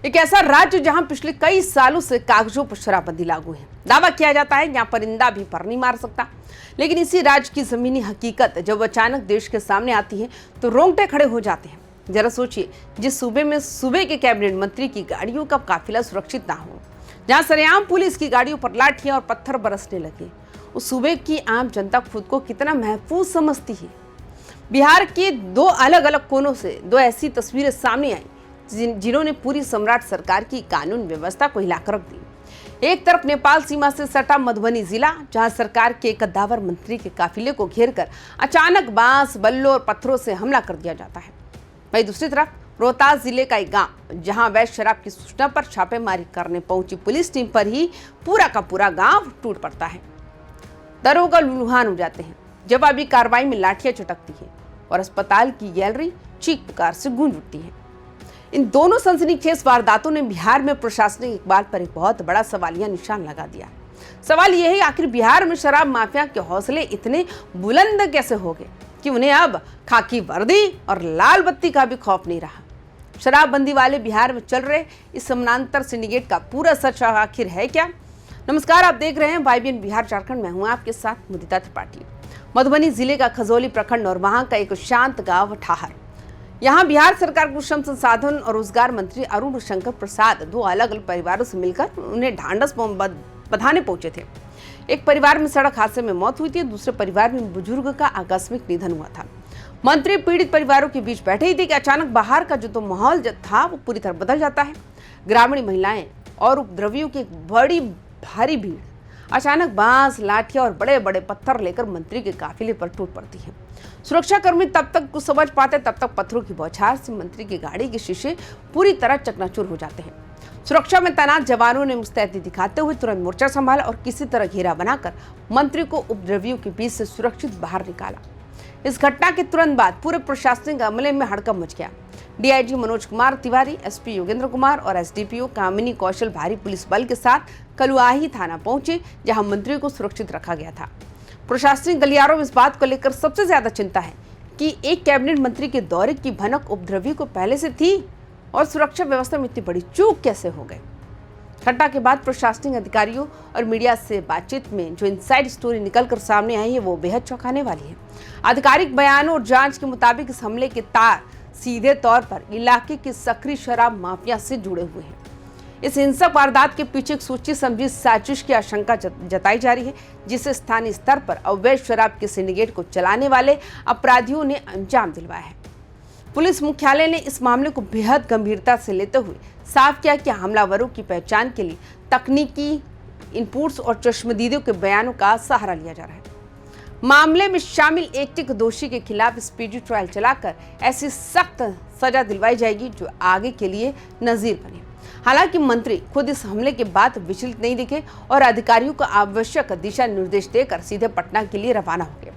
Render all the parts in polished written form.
एक ऐसा राज्य जहां पिछले कई सालों से कागजों पर शराबबंदी लागू है। दावा किया जाता है यहाँ परिंदा भी पर नहीं मार सकता, लेकिन इसी राज्य की जमीनी हकीकत जब अचानक देश के सामने आती है तो रोंगटे खड़े हो जाते हैं। जरा सोचिए, जिस सूबे में सूबे के कैबिनेट मंत्री की गाड़ियों का काफिला सुरक्षित ना हो, जहां सरेआम पुलिस की गाड़ियों पर लाठियां और पत्थर बरसने लगे, उस सूबे की आम जनता खुद को कितना महफूज समझती है। बिहार के दो अलग अलग कोनों से दो ऐसी तस्वीरें सामने आई जिन्होंने पूरी सम्राट सरकार की कानून व्यवस्था को हिलाकर रख दी। एक तरफ नेपाल सीमा से सटा मधुबनी जिला, जहां सरकार के कद्दावर मंत्री के काफिले को घेरकर अचानक बांस, बल्लों और पत्थरों से हमला कर दिया जाता है। वहीं दूसरी तरफ रोहतास जिले का एक गांव, जहां अवैध शराब की सूचना पर छापेमारी करने पहुंची पुलिस टीम पर ही पूरा का पूरा गांव टूट पड़ता है। दरोगा लुलुहान हो जाते हैं। जवाबी कार्रवाई में लाठियां चटकती है और अस्पताल की गैलरी चीख पुकार से गूंज उठती है। इन दोनों सनसनीखेज वारदातों ने बिहार में प्रशासनिक इकबाल पर एक बहुत बड़ा सवालिया निशान लगा दिया। सवाल यह है, आखिर बिहार में शराब माफिया के हौसले इतने बुलंद कैसे हो गए कि उन्हें अब खाकी वर्दी और लाल बत्ती का भी खौफ नहीं रहा। शराबबंदी वाले बिहार में चल रहे इस समानांतर सिंडिकेट का पूरा सच आखिर है क्या? नमस्कार, आप देख रहे हैं YBN बिहार झारखंड। मैं हूं आपके साथ मुदिता त्रिपाठी। मधुबनी जिले का खजौली प्रखंड और वहां का एक शांत गांव ठाहर, यहाँ बिहार सरकार के श्रम संसाधन और रोजगार मंत्री अरुण शंकर प्रसाद दो अलग अलग परिवारों से मिलकर उन्हें ढांढस बधाने पहुंचे थे। एक परिवार में सड़क हादसे में मौत हुई थी, दूसरे परिवार में बुजुर्ग का आकस्मिक निधन हुआ था। मंत्री पीड़ित परिवारों के बीच बैठे ही थे कि अचानक बाहर का जो माहौल था वो पूरी तरह बदल जाता है। ग्रामीण महिलाएं और उपद्रवियों की एक बड़ी भारी भीड़ अचानक बांस, लाठियां और बड़े बड़े पत्थर लेकर मंत्री के काफिले पर टूट पड़ती है। सुरक्षाकर्मी तब तक कुछ समझ पाते तब तक पत्थरों की बौछार से मंत्री की गाड़ी के शीशे पूरी तरह चकनाचूर हो जाते हैं। सुरक्षा में तैनात जवानों ने मुस्तैदी दिखाते हुए तुरंत मोर्चा संभाला और किसी तरह घेरा बनाकर मंत्री को उपद्रवियों के बीच से सुरक्षित बाहर निकाला। इस घटना के तुरंत बाद पूरे प्रशासनिक अमले में हड़कंप मच गया। DIG मनोज कुमार तिवारी, SP योगेंद्र कुमार और SDPO कामिनी कौशल भारी पुलिस बल के साथ कलुआही थाना पहुंचे, जहां मंत्री को सुरक्षित रखा गया था। प्रशासनिक गलियारों में इस बात को लेकर सबसे ज्यादा चिंता है कि एक कैबिनेट मंत्री के दौरे की भनक उपद्रवी को पहले से थी और सुरक्षा व्यवस्था में इतनी बड़ी चूक कैसे हो गई। घटना के बाद प्रशासनिक अधिकारियों और मीडिया से बातचीत में जो इनसाइड स्टोरी निकलकर सामने आई है वो बेहद चौंकाने वाली है। आधिकारिक बयानों और जांच के मुताबिक इस हमले के तार सीधे तौर पर इलाके के सक्रिय शराब माफिया से जुड़े हुए हैं। इस हिंसक वारदात के पीछे एक सोची समझी साजिश की आशंका जताई जा रही है, जिसे स्थानीय स्तर पर अवैध शराब के सिंडिकेट को चलाने वाले अपराधियों ने अंजाम दिलवाया है। पुलिस मुख्यालय ने इस मामले को बेहद गंभीरता से लेते हुए साफ किया कि हमलावरों की पहचान के लिए तकनीकी इनपुट्स और चश्मदीदों के बयानों का सहारा लिया जा रहा है। मामले में शामिल एक दोषी के खिलाफ स्पीडी ट्रायल चलाकर ऐसी सख्त सजा दिलवाई जाएगी जो आगे के लिए नजीर बने। हालांकि मंत्री खुद इस हमले के बाद विचलित नहीं दिखे और अधिकारियों को आवश्यक दिशा निर्देश देकर सीधे पटना के लिए रवाना हो गए,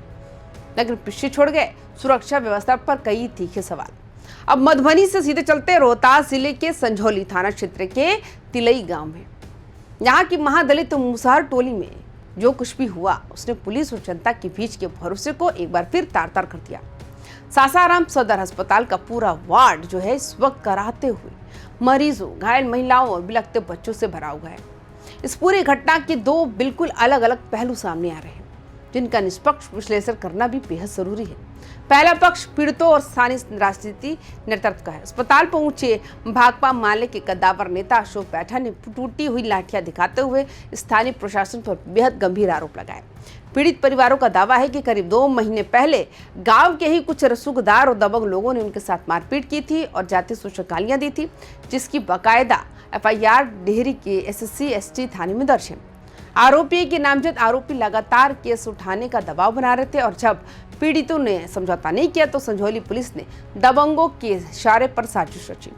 लेकिन पीछे छोड़ गए सुरक्षा व्यवस्था पर कई तीखे सवाल। अब मधुबनी से सीधे चलते रोहतास जिले के संझौली थाना क्षेत्र के तिलई गांव में। यहाँ की महादलित मुसहर टोली में जो कुछ भी हुआ उसने पुलिस और जनता के बीच के भरोसे को एक बार फिर तार-तार कर दिया। सासाराम सदर अस्पताल का पूरा वार्ड जो है इस वक्त कराहते हुए मरीजों, घायल महिलाओं और बिलखते बच्चों से भरा हुआ है। इस पूरी घटना के दो बिल्कुल अलग अलग पहलू सामने आ रहे हैं, जिनका निष्पक्ष विश्लेषण करना भी बेहद जरूरी है। पहला पक्ष पीड़ितों और स्थानीय राजनीति नेतृत्व का है। अस्पताल पहुंचे भाकपा माले के कद्दावर नेता अशोक बैठा ने टूटी हुई लाठियां दिखाते हुए स्थानीय प्रशासन पर बेहद गंभीर आरोप लगाए। पीड़ित परिवारों का दावा है कि करीब 2 महीने पहले गांव के ही कुछ रसूखदार और दबंग लोगों ने उनके साथ मारपीट की थी और जातीय सूचक गालियां दी थी, जिसकी बाकायदा FIR डेहरी के SSC ST थाने में दर्ज है। आरोपी के नामजद आरोपी लगातार केस उठाने का दबाव बना रहे थे और जब पीड़ितों ने समझौता नहीं किया तो संझौली पुलिस ने दबंगों के इशारे पर साजिश रची।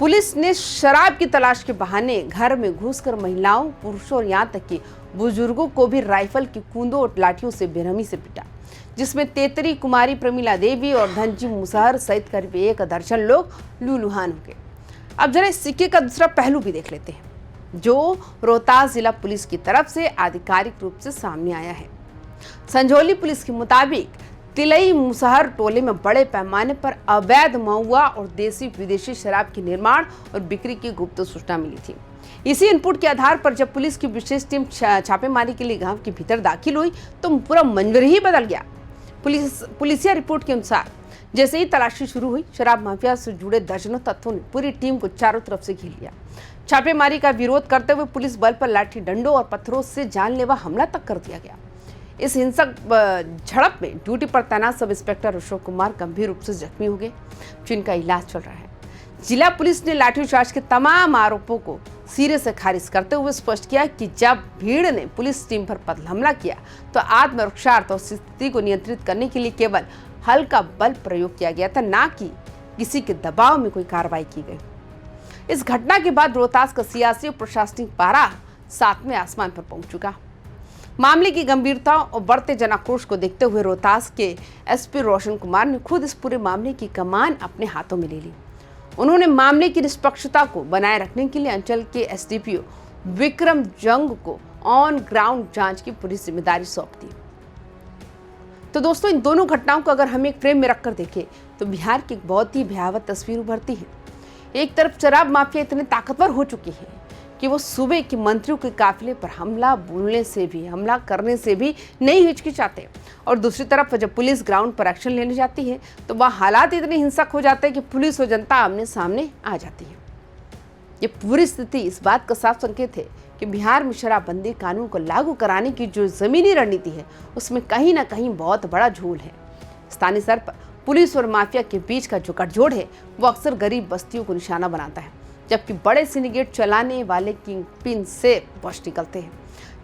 पुलिस ने शराब की तलाश के बहाने घर में घुसकर महिलाओं, पुरुषों और यहाँ तक कि बुजुर्गों को भी राइफल की कूंदों और लाठियों से बेरहमी से पीटा, जिसमें तेतरी कुमारी प्रमिला देवी और धनजी मुसहर सहित करीब 1 दर्जन लोग लूलुहान हो गए। अब जरा इस सिक्के का दूसरा पहलू भी देख लेते हैं, जो रोहतास जिला पुलिस की तरफ से आधिकारिक रूप से सामने आया है। संझौली पुलिस के मुताबिक तिलई मुसहर टोले में बड़े पैमाने पर अवैध महुआ और देसी विदेशी शराब के निर्माण और बिक्री की गुप्त सूचना मिली थी। इसी इनपुट के आधार पर जब पुलिस की विशेष टीम छापेमारी के लिए गांव के भीतर दाखिल हुई तो पूरा मंजर ही बदल गया। पुलिसिया रिपोर्ट के अनुसार जैसे ही तलाशी शुरू हुई, शराब माफिया से जुड़े दर्जनों तत्वों ने पूरी टीम को चारों तरफ से घेर लिया। छापेमारी का विरोध करते हुए पुलिस बल पर लाठी डंडों और पत्थरों से जानलेवा हमला तक कर दिया गया। इस हिंसक झड़प में ड्यूटी पर तैनात सब इंस्पेक्टर अशोक कुमार गंभीर रूप से जख्मी हो गए, जिनका इलाज चल रहा है। जिला पुलिस ने लाठीचार्ज के तमाम आरोपों को सिरे से खारिज करते हुए स्पष्ट किया कि जब भीड़ ने पुलिस टीम पर पथल हमला किया तो आत्मरक्षार्थ और स्थिति को नियंत्रित करने के लिए केवल हल्का बल प्रयोग किया गया था, ना कि किसी के दबाव में कोई कार्रवाई की गई। इस घटना के बाद रोहतास का सियासी और प्रशासनिक पारा 7वें आसमान पर पहुंच चुका। मामले की गंभीरता और बढ़ते जनाक्रोश को देखते हुए रोहतास के एसपी रोशन कुमार ने खुद इस पूरे मामले की कमान अपने हाथों में ले ली। उन्होंने मामले की निष्पक्षता को बनाए रखने के लिए अंचल के एसडीपीओ विक्रम जंग को ऑन ग्राउंड जांच की पूरी जिम्मेदारी सौंप दी। तो दोस्तों, इन दोनों घटनाओं को अगर हम एक फ्रेम में रखकर देखें तो बिहार की एक बहुत ही भयावह तस्वीर उभरती है। एक तरफ शराब माफिया इतने ताकतवर हो चुकी है कि वो सूबे के मंत्रियों के काफिले पर हमला करने से भी नहीं हिचकिचाते, और दूसरी तरफ जब पुलिस ग्राउंड पर एक्शन लेने जाती है तो वह हालात इतने हिंसक हो जाते हैं कि पुलिस और जनता आमने सामने आ जाती है। ये पूरी स्थिति इस बात का साफ संकेत है कि बिहार में शराबबंदी कानून को लागू कराने की जो जमीनी रणनीति है उसमें कहीं ना कहीं बहुत बड़ा झोल है। स्थानीय स्तर पर पुलिस और माफिया के बीच का जो गठजोड़ है वो अक्सर गरीब बस्तियों को निशाना बनाता है, जबकि बड़े सिंडिकेट चलाने वाले किंगपिन से बच निकलते हैं।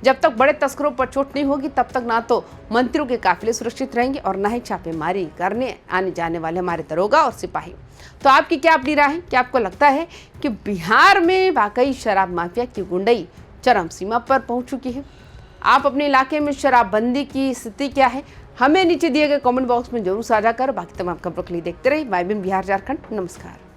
जब तक बड़े तस्करों पर चोट नहीं होगी तब तक ना तो मंत्रियों के काफिले सुरक्षित रहेंगे और ना ही छापेमारी करने आने जाने वाले हमारे दरोगा और सिपाही। तो आपकी क्या अपनी राय है? क्या आपको लगता है कि बिहार में वाकई शराब माफिया की गुंडई चरम सीमा पर पहुंच चुकी है? आप अपने इलाके में शराबबंदी की स्थिति क्या है, हमें नीचे दिए गए कमेंट बॉक्स में जरूर साझा कर। बाकी तमाम खबरों के लिए देखते रहिए माय बीन बिहार झारखंड। नमस्कार।